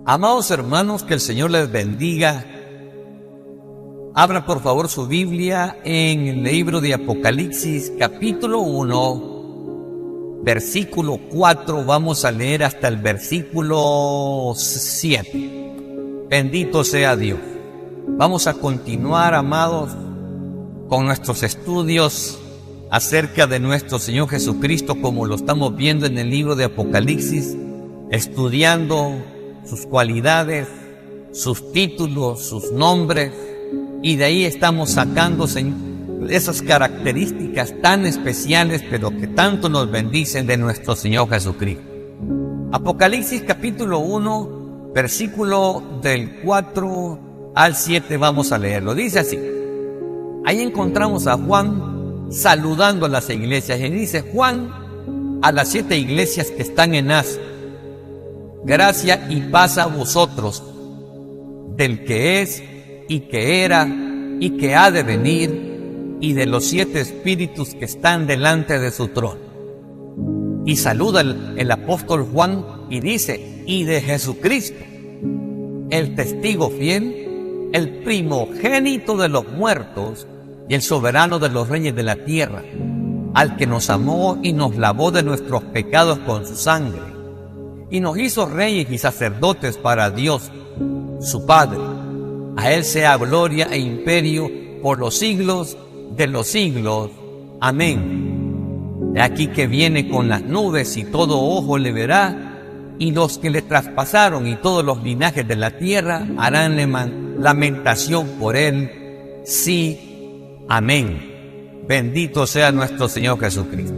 Amados hermanos, que el Señor les bendiga. Abra por favor su Biblia en el libro de Apocalipsis, capítulo 1, versículo 4. Vamos a leer hasta el versículo 7. Bendito sea Dios. Vamos a continuar, amados, con nuestros estudios acerca de nuestro Señor Jesucristo, como lo estamos viendo en el libro de Apocalipsis, estudiando sus cualidades, sus títulos, sus nombres, y de ahí estamos sacando esas características tan especiales, pero que tanto nos bendicen de nuestro Señor Jesucristo. Apocalipsis capítulo 1, versículo del 4 al 7, vamos a leerlo. Dice así: ahí encontramos a Juan saludando a las iglesias, y dice: Juan, a las 7 iglesias que están en Asia, gracia y paz a vosotros, del que es, y que era, y que ha de venir, y de los 7 espíritus que están delante de su trono. Y saluda el apóstol Juan y dice: y de Jesucristo, el testigo fiel, el primogénito de los muertos, y el soberano de los reyes de la tierra, al que nos amó y nos lavó de nuestros pecados con su sangre, y nos hizo reyes y sacerdotes para Dios, su Padre. A Él sea gloria e imperio por los siglos de los siglos. Amén. He aquí que viene con las nubes, y todo ojo le verá, y los que le traspasaron y todos los linajes de la tierra harán lamentación por Él. Sí, amén. Bendito sea nuestro Señor Jesucristo.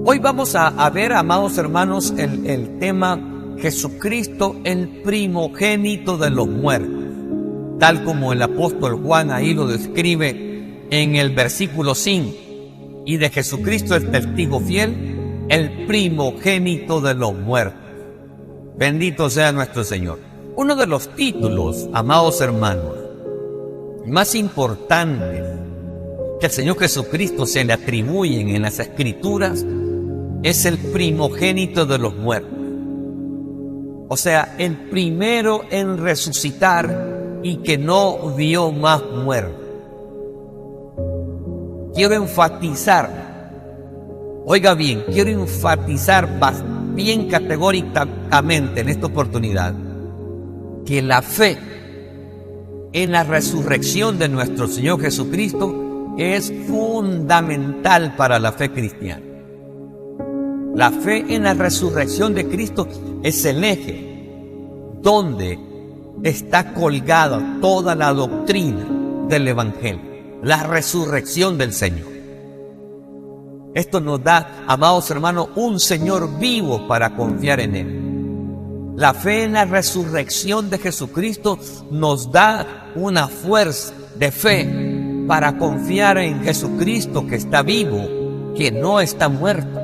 Hoy vamos a ver, amados hermanos, el tema Jesucristo, el primogénito de los muertos, tal como el apóstol Juan ahí lo describe en el versículo 5. Y de Jesucristo, el testigo fiel, el primogénito de los muertos. Bendito sea nuestro Señor. Uno de los títulos, amados hermanos, más importantes que al Señor Jesucristo se le atribuyen en las Escrituras es el primogénito de los muertos. O sea, el primero en resucitar y que no vio más muerte. Quiero enfatizar, oiga bien, quiero enfatizar bien categóricamente en esta oportunidad que la fe en la resurrección de nuestro Señor Jesucristo es fundamental para la fe cristiana. La fe en la resurrección de Cristo es el eje donde está colgada toda la doctrina del Evangelio, la resurrección del Señor. Esto nos da, amados hermanos, un Señor vivo para confiar en Él. La fe en la resurrección de Jesucristo nos da una fuerza de fe para confiar en Jesucristo, que está vivo, que no está muerto.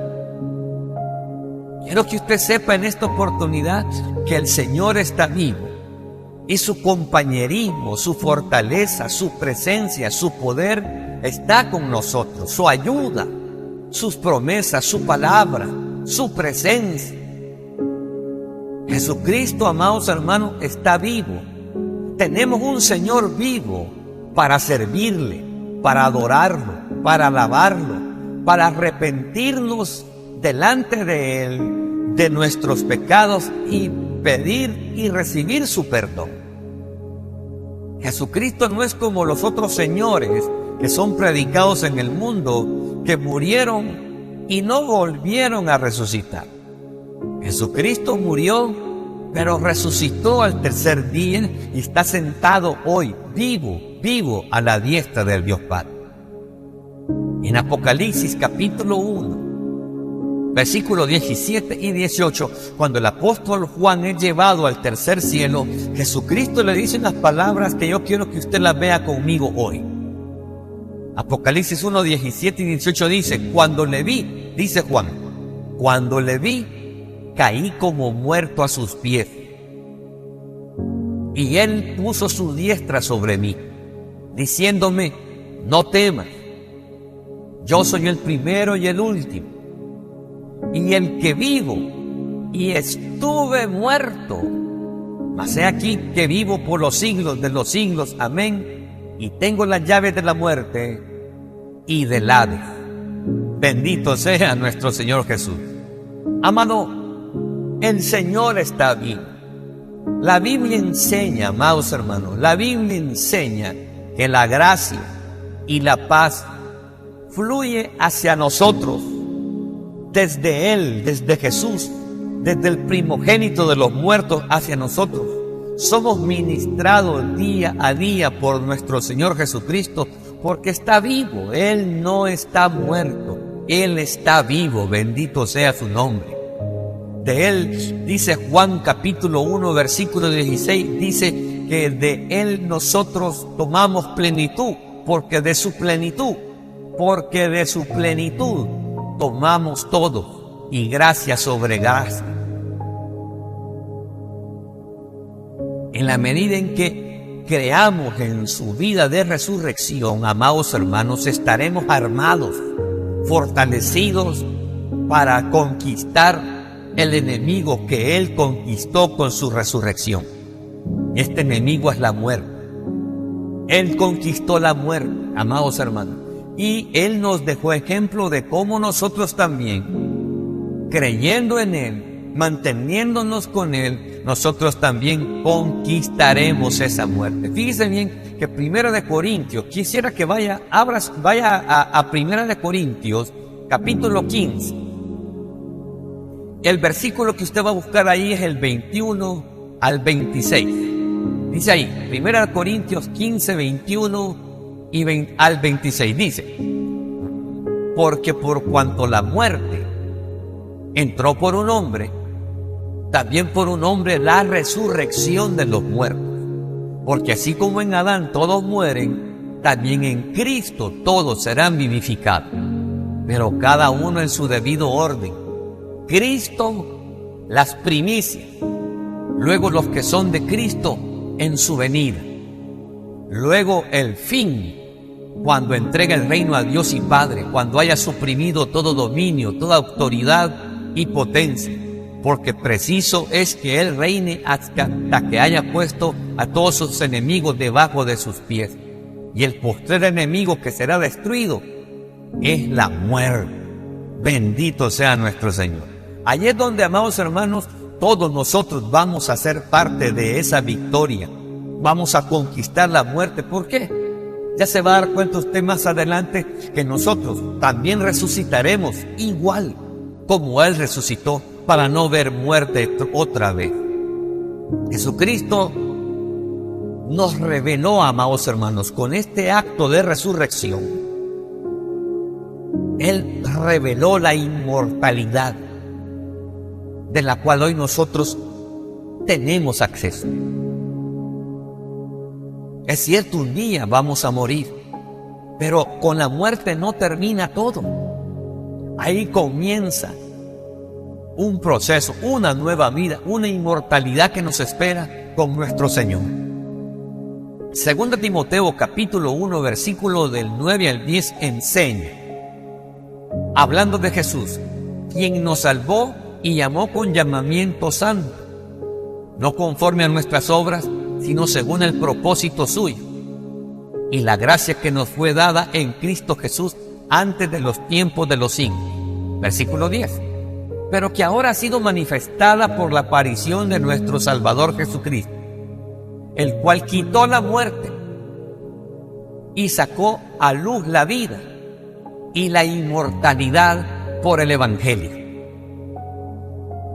Quiero que usted sepa en esta oportunidad que el Señor está vivo, y su compañerismo, su fortaleza, su presencia, su poder está con nosotros, su ayuda, sus promesas, su palabra, su presencia. Jesucristo, amados hermanos, está vivo. Tenemos un Señor vivo para servirle, para adorarlo, para alabarlo, para arrepentirnos delante de Él de nuestros pecados y pedir y recibir su perdón. Jesucristo no es como los otros señores que son predicados en el mundo, que murieron y no volvieron a resucitar. Jesucristo murió, pero resucitó al tercer día y está sentado hoy, vivo a la diestra del Dios Padre. En Apocalipsis capítulo 1, versículos 17 y 18, cuando el apóstol Juan es llevado al tercer cielo, Jesucristo le dice unas palabras que yo quiero que usted las vea conmigo hoy. Apocalipsis 1, 17 y 18 dice: cuando le vi, dice Juan, cuando le vi, caí como muerto a sus pies, y Él puso su diestra sobre mí, diciéndome: no temas, yo soy el primero y el último, y el que vivo, y estuve muerto, Mas he aquí que vivo por los siglos de los siglos. Amén. Y tengo las llaves de la muerte y del Hades. Bendito sea nuestro Señor Jesús. Amado, el Señor está vivo. La Biblia enseña, amados hermanos, la Biblia enseña que la gracia y la paz fluye hacia nosotros desde Él, desde Jesús, desde el primogénito de los muertos hacia nosotros. Somos ministrados día a día por nuestro Señor Jesucristo, porque está vivo. Él no está muerto, Él está vivo, bendito sea su nombre. De Él, dice Juan capítulo 1, versículo 16, dice que de Él nosotros tomamos plenitud, porque de su plenitud tomamos todo, y gracia sobre gracia. En la medida en que creamos en su vida de resurrección, amados hermanos, estaremos armados, fortalecidos para conquistar el enemigo que Él conquistó con su resurrección. Este enemigo es la muerte. Él conquistó la muerte, amados hermanos, y Él nos dejó ejemplo de cómo nosotros también, creyendo en Él, manteniéndonos con Él, nosotros también conquistaremos esa muerte. Fíjense bien que 1 de Corintios, quisiera que vaya a 1 de Corintios, capítulo 15. El versículo que usted va a buscar ahí es el 21 al 26. Dice ahí, 1 Corintios 15, 21 al 26. Dice, porque por cuanto la muerte entró por un hombre, también por un hombre la resurrección de los muertos. Porque así como en Adán todos mueren, también en Cristo todos serán vivificados, pero cada uno en su debido orden. Cristo, las primicias, luego los que son de Cristo en su venida, luego el fin, cuando entregue el reino a Dios y Padre, cuando haya suprimido todo dominio, toda autoridad y potencia, porque preciso es que Él reine hasta que haya puesto a todos sus enemigos debajo de sus pies. Y el postrer enemigo que será destruido es la muerte. Bendito sea nuestro Señor. Allí es donde, amados hermanos, todos nosotros vamos a ser parte de esa victoria. Vamos a conquistar la muerte. ¿Por qué? Ya se va a dar cuenta usted más adelante que nosotros también resucitaremos igual como Él resucitó, para no ver muerte otra vez. Jesucristo nos reveló, amados hermanos, con este acto de resurrección. Él reveló la inmortalidad de la cual hoy nosotros tenemos acceso. Es cierto, un día vamos a morir, pero con la muerte no termina todo. Ahí comienza un proceso, una nueva vida, una inmortalidad que nos espera con nuestro Señor. 2 Timoteo capítulo 1, versículo del 9 al 10 enseña, hablando de Jesús, quien nos salvó y llamó con llamamiento santo, no conforme a nuestras obras, sino según el propósito suyo, y la gracia que nos fue dada en Cristo Jesús antes de los tiempos de los siglos. Versículo 10. Pero que ahora ha sido manifestada por la aparición de nuestro Salvador Jesucristo, el cual quitó la muerte y sacó a luz la vida y la inmortalidad por el Evangelio.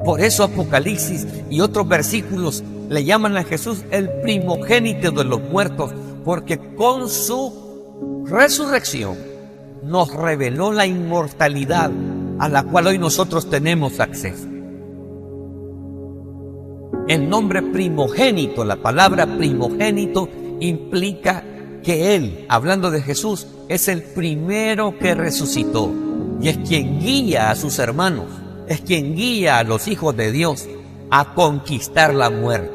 Por eso Apocalipsis y otros versículos le llaman a Jesús el primogénito de los muertos, porque con su resurrección nos reveló la inmortalidad a la cual hoy nosotros tenemos acceso. El nombre primogénito, la palabra primogénito, implica que Él, hablando de Jesús, es el primero que resucitó y es quien guía a sus hermanos, es quien guía a los hijos de Dios a conquistar la muerte.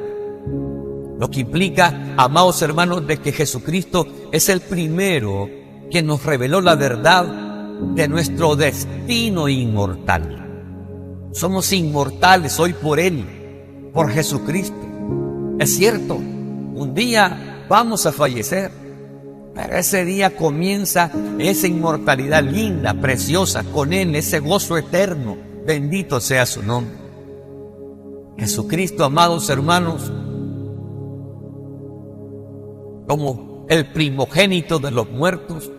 Lo que implica, amados hermanos, de que Jesucristo es el primero que nos reveló la verdad de nuestro destino inmortal. Somos inmortales hoy por Él, por Jesucristo. Es cierto, un día vamos a fallecer, pero ese día comienza esa inmortalidad linda, preciosa, con Él, ese gozo eterno. Bendito sea su nombre. Jesucristo, amados hermanos, como el primogénito de los muertos,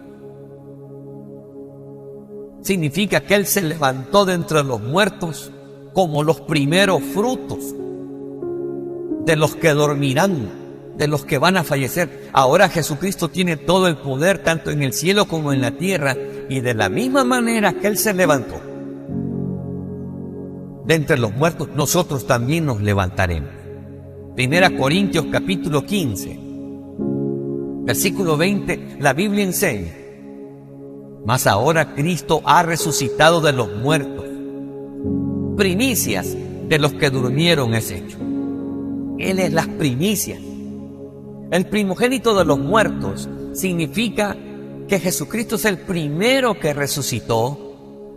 significa que Él se levantó de entre los muertos como los primeros frutos de los que dormirán, de los que van a fallecer. Ahora Jesucristo tiene todo el poder, tanto en el cielo como en la tierra, y de la misma manera que Él se levantó de entre los muertos, nosotros también nos levantaremos. 1 Corintios capítulo 15, versículo 20, la Biblia enseña: mas ahora Cristo ha resucitado de los muertos, primicias de los que durmieron es hecho. Él es las primicias. El primogénito de los muertos significa que Jesucristo es el primero que resucitó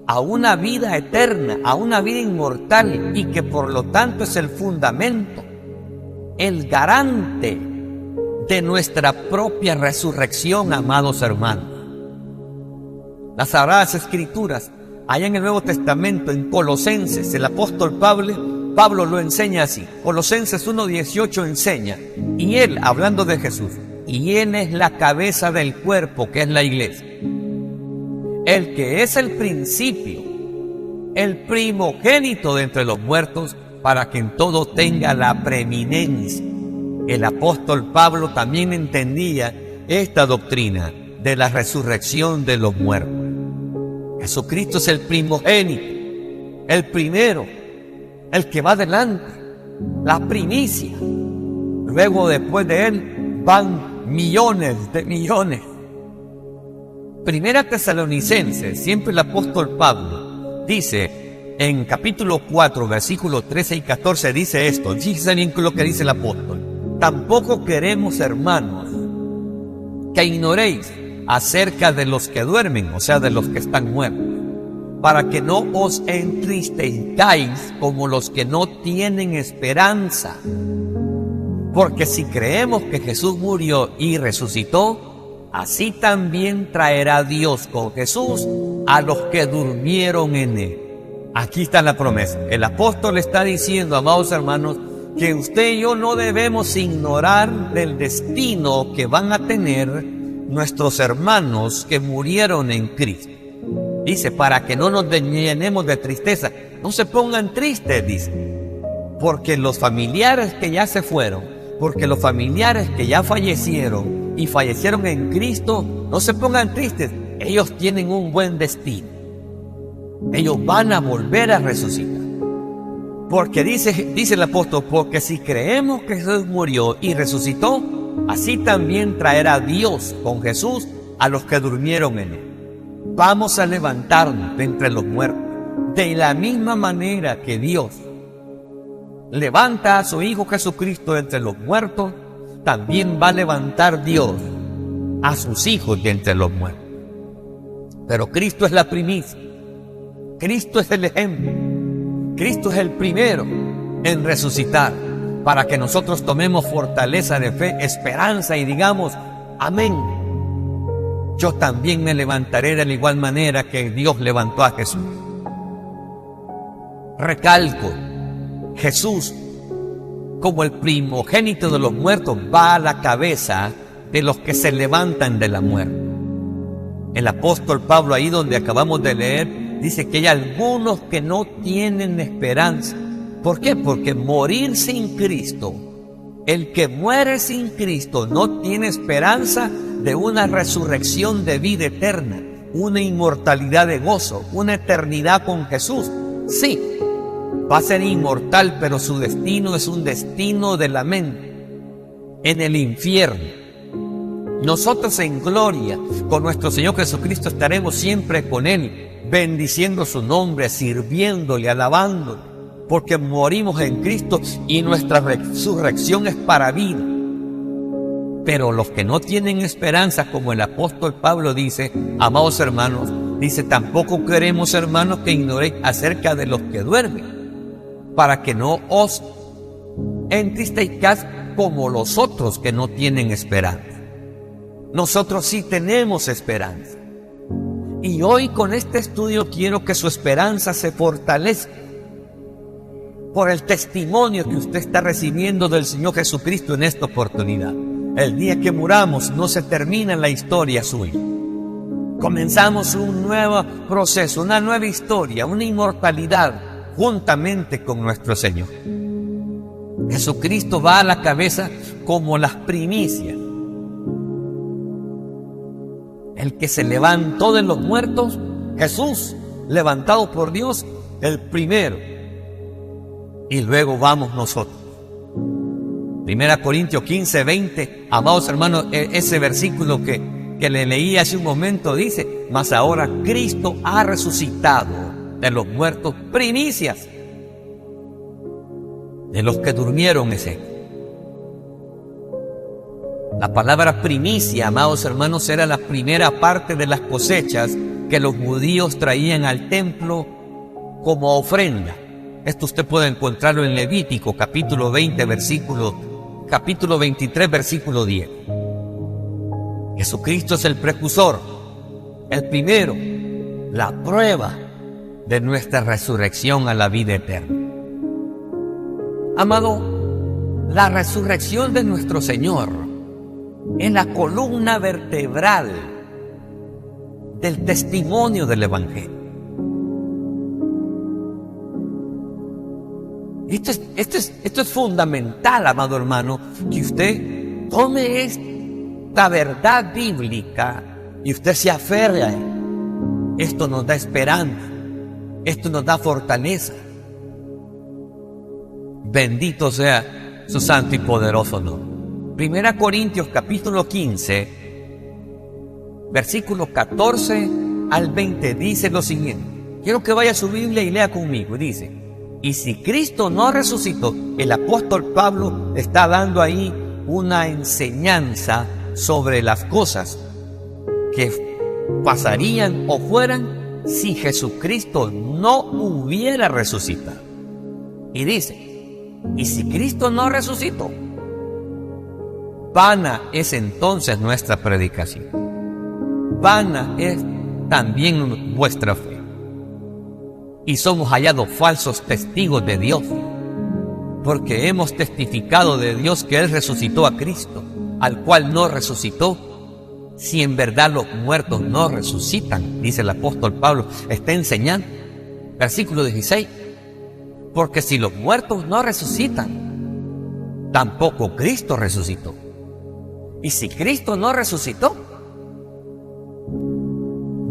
a una vida eterna, a una vida inmortal, y que por lo tanto es el fundamento, el garante de nuestra propia resurrección, amados hermanos. Las Sagradas Escrituras, allá en el Nuevo Testamento, en Colosenses, el apóstol Pablo lo enseña así. Colosenses 1:18 enseña, y Él, hablando de Jesús, y Él es la cabeza del cuerpo, que es la iglesia. El que es el principio, el primogénito de entre los muertos, para que en todo tenga la preeminencia. El apóstol Pablo también entendía esta doctrina de la resurrección de los muertos. Jesucristo es el primogénito, el primero, el que va adelante, la primicia. Luego, después de Él, van millones de millones. Primera Tesalonicenses, siempre el apóstol Pablo dice en capítulo 4, versículos 13 y 14, dice esto. Fíjense bien lo que dice el apóstol: tampoco queremos, hermanos, que ignoréis acerca de los que duermen, o sea, de los que están muertos, para que no os entristezcáis como los que no tienen esperanza. Porque si creemos que Jesús murió y resucitó, así también traerá Dios con Jesús a los que durmieron en Él. Aquí está la promesa. El apóstol está diciendo, amados hermanos, que usted y yo no debemos ignorar del destino que van a tener nuestros hermanos que murieron en Cristo. Dice, para que no nos llenemos de tristeza. No se pongan tristes, dice, porque los familiares que ya se fueron, porque los familiares que ya fallecieron y fallecieron en Cristo, no se pongan tristes. Ellos tienen un buen destino. Ellos van a volver a resucitar. Porque dice el apóstol, porque si creemos que Jesús murió y resucitó, así también traerá Dios con Jesús a los que durmieron en Él. Vamos a levantarnos de entre los muertos. De la misma manera que Dios levanta a su Hijo Jesucristo de entre los muertos, también va a levantar Dios a sus hijos de entre los muertos. Pero Cristo es la primicia. Cristo es el ejemplo. Cristo es el primero en resucitar, para que nosotros tomemos fortaleza de fe, esperanza y digamos, amén. Yo también me levantaré de la igual manera que Dios levantó a Jesús. Recalco, Jesús, como el primogénito de los muertos, va a la cabeza de los que se levantan de la muerte. El apóstol Pablo, ahí donde acabamos de leer, dice que hay algunos que no tienen esperanza. ¿Por qué? Porque morir sin Cristo, el que muere sin Cristo no tiene esperanza de una resurrección de vida eterna, una inmortalidad de gozo, una eternidad con Jesús. Sí, va a ser inmortal, pero su destino es un destino de lamento en el infierno. Nosotros en gloria con nuestro Señor Jesucristo estaremos siempre con Él, bendiciendo su nombre, sirviéndole, alabándole, porque morimos en Cristo y nuestra resurrección es para vida. Pero los que no tienen esperanza, como el apóstol Pablo dice, amados hermanos, dice, tampoco queremos, hermanos, que ignoréis acerca de los que duermen, para que no os entristezcáis como los otros que no tienen esperanza. Nosotros sí tenemos esperanza. Y hoy con este estudio quiero que su esperanza se fortalezca por el testimonio que usted está recibiendo del Señor Jesucristo en esta oportunidad. El día que muramos no se termina la historia suya. Comenzamos un nuevo proceso, una nueva historia, una inmortalidad juntamente con nuestro Señor. Jesucristo va a la cabeza como las primicias. El que se levantó de los muertos, Jesús, levantado por Dios, el primero. Y luego vamos nosotros. 1 Corintios 15, 20, amados hermanos, ese versículo que le leí hace un momento dice: mas ahora Cristo ha resucitado de los muertos, primicias de los que durmieron ese. La palabra primicia, amados hermanos, era la primera parte de las cosechas que los judíos traían al templo como ofrenda. Esto usted puede encontrarlo en Levítico, capítulo 23, versículo 10. Jesucristo es el precursor, el primero, la prueba de nuestra resurrección a la vida eterna. Amado, la resurrección de nuestro Señor es la columna vertebral del testimonio del Evangelio. Esto es fundamental, amado hermano, que usted tome esta verdad bíblica y usted se aferre a él. Esto nos da esperanza, esto nos da fortaleza. Bendito sea su santo y poderoso nombre. 1 Corintios capítulo 15, versículo 14 al 20 dice lo siguiente. Quiero que vaya a su Biblia y lea conmigo. Dice: y si Cristo no resucitó, el apóstol Pablo está dando ahí una enseñanza sobre las cosas que pasarían o fueran si Jesucristo no hubiera resucitado. Y dice: y si Cristo no resucitó, vana es entonces nuestra predicación, vana es también vuestra fe, y somos hallados falsos testigos de Dios, porque hemos testificado de Dios que Él resucitó a Cristo, al cual no resucitó, si en verdad los muertos no resucitan, dice el apóstol Pablo, está enseñando. Versículo 16: porque si los muertos no resucitan, tampoco Cristo resucitó. Y si Cristo no resucitó,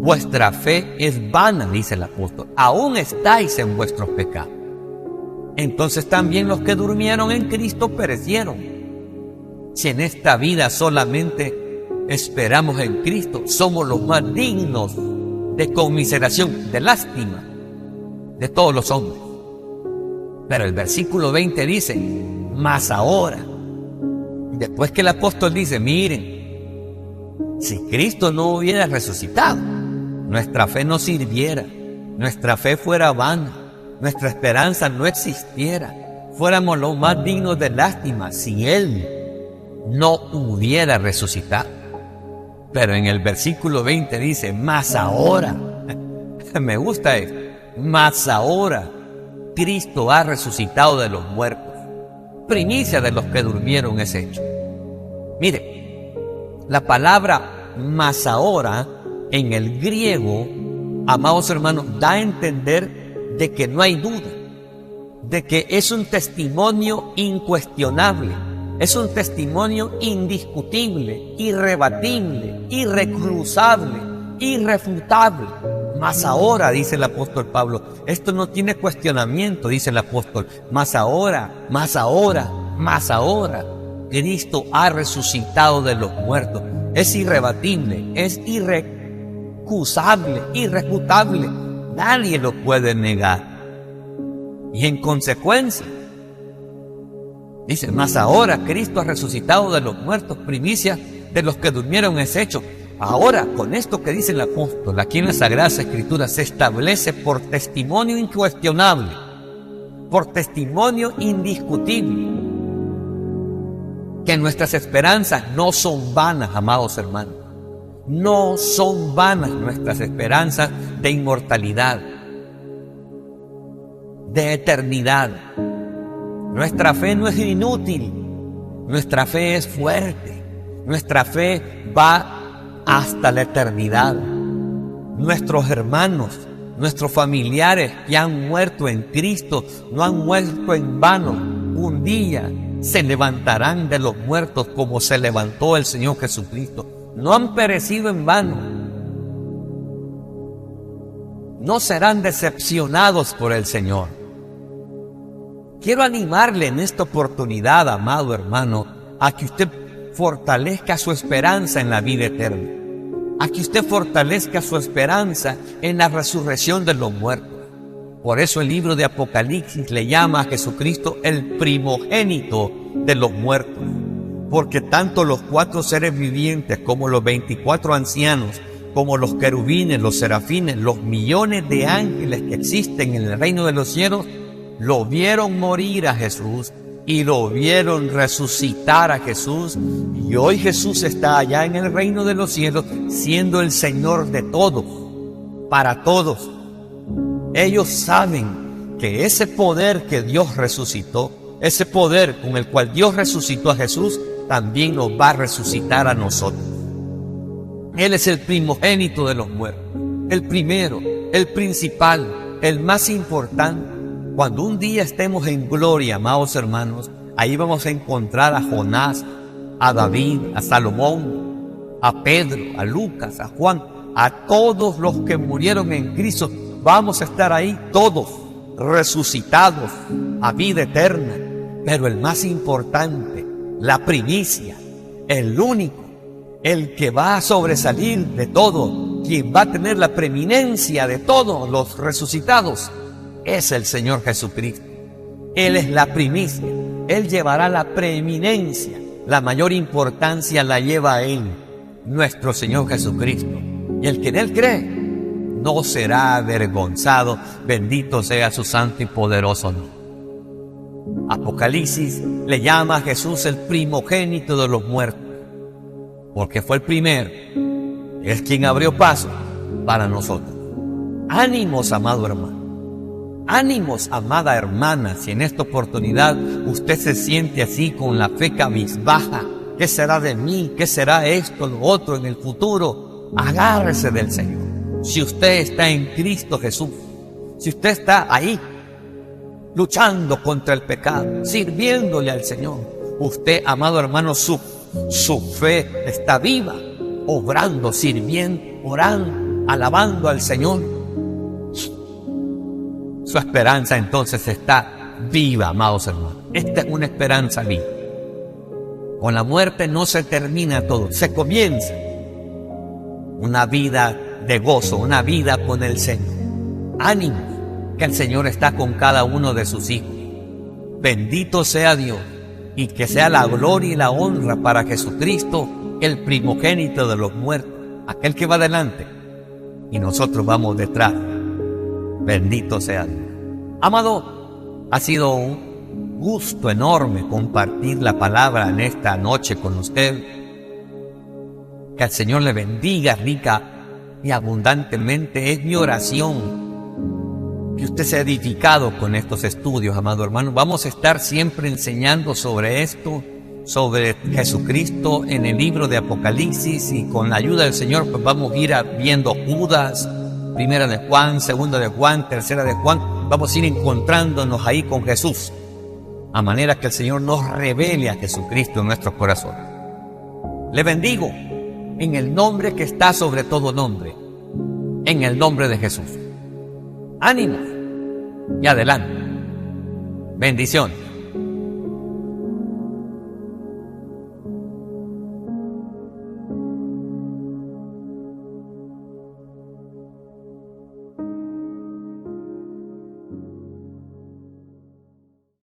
vuestra fe es vana, dice el apóstol, aún estáis en vuestros pecados. Entonces también los que durmieron en Cristo perecieron. Si en esta vida solamente esperamos en Cristo, somos los más dignos de conmiseración, de lástima de todos los hombres. Pero el versículo 20 dice: mas ahora, después que el apóstol dice: miren, si Cristo no hubiera resucitado, nuestra fe no sirviera, nuestra fe fuera vana, nuestra esperanza no existiera, fuéramos los más dignos de lástima si Él no hubiera resucitado. Pero en el versículo 20 dice: mas ahora, me gusta esto, mas ahora Cristo ha resucitado de los muertos, primicia de los que durmieron es hecho. Mire, la palabra mas ahora en el griego, amados hermanos, da a entender de que no hay duda, de que es un testimonio incuestionable, es un testimonio indiscutible, irrebatible, irrecusable, irrefutable. Mas ahora, dice el apóstol Pablo, esto no tiene cuestionamiento, dice el apóstol. Mas ahora, Cristo ha resucitado de los muertos. Es irrebatible, es irrecusable, irrefutable. Nadie lo puede negar. Y en consecuencia, dice: mas ahora Cristo ha resucitado de los muertos, primicia de los que durmieron es hecho. Ahora, con esto que dice el apóstol, aquí en la Sagrada Escritura se establece por testimonio incuestionable, por testimonio indiscutible, que nuestras esperanzas no son vanas, amados hermanos. No son vanas nuestras esperanzas de inmortalidad, de eternidad. Nuestra fe no es inútil, nuestra fe es fuerte, nuestra fe va hasta la eternidad. Nuestros hermanos, nuestros familiares que han muerto en Cristo, no han muerto en vano. Un día se levantarán de los muertos como se levantó el Señor Jesucristo. No han perecido en vano. No serán decepcionados por el Señor. Quiero animarle en esta oportunidad, amado hermano, a que usted fortalezca su esperanza en la vida eterna, a que usted fortalezca su esperanza en la resurrección de los muertos. Por eso el libro de Apocalipsis le llama a Jesucristo el primogénito de los muertos, porque tanto los 4 seres vivientes como los 24 ancianos, como los querubines, los serafines, los millones de ángeles que existen en el reino de los cielos, lo vieron morir a Jesús y lo vieron resucitar a Jesús, y hoy Jesús está allá en el reino de los cielos siendo el Señor de todos, para todos. Ellos saben que ese poder que Dios resucitó, ese poder con el cual Dios resucitó a Jesús, también nos va a resucitar a nosotros. Él es el primogénito de los muertos, el primero, el principal, el más importante. Cuando un día estemos en gloria, amados hermanos, ahí vamos a encontrar a Jonás, a David, a Salomón, a Pedro, a Lucas, a Juan, a todos los que murieron en Cristo. Vamos a estar ahí todos resucitados a vida eterna. Pero el más importante, la primicia, el único, el que va a sobresalir de todo, quien va a tener la preeminencia de todos los resucitados, es el Señor Jesucristo. Él es la primicia, Él llevará la preeminencia, la mayor importancia la lleva a Él, nuestro Señor Jesucristo. Y el que en Él cree no será avergonzado, bendito sea su santo y poderoso nombre. Apocalipsis le llama a Jesús el primogénito de los muertos, porque fue el primero, es quien abrió paso para nosotros. Ánimos, amado hermano. Ánimos, amada hermana, si en esta oportunidad usted se siente así con la fe cabizbaja, ¿qué será de mí? ¿Qué será esto, lo otro en el futuro? Agárrese del Señor. Si usted está en Cristo Jesús, si usted está ahí, luchando contra el pecado, sirviéndole al Señor, usted, amado hermano, su fe está viva, obrando, sirviendo, orando, alabando al Señor. Su esperanza entonces está viva, amados hermanos. Esta es una esperanza viva. Con la muerte no se termina todo, se comienza una vida de gozo, una vida con el Señor. Ánimo, que el Señor está con cada uno de sus hijos. Bendito sea Dios, y que sea la gloria y la honra para Jesucristo, el primogénito de los muertos, aquel que va adelante, y nosotros vamos detrás. Bendito sea Dios. Amado, ha sido un gusto enorme compartir la palabra en esta noche con usted. Que el Señor le bendiga rica y abundantemente. Es mi oración que usted sea edificado con estos estudios, amado hermano. Vamos a estar siempre enseñando sobre esto, sobre Jesucristo en el libro de Apocalipsis, y con la ayuda del Señor pues vamos a ir viendo Judas, Primera de Juan, Segunda de Juan, Tercera de Juan. Vamos a ir encontrándonos ahí con Jesús, a manera que el Señor nos revele a Jesucristo en nuestros corazones. Le bendigo en el nombre que está sobre todo nombre, en el nombre de Jesús. Ánimo y adelante. Bendiciones.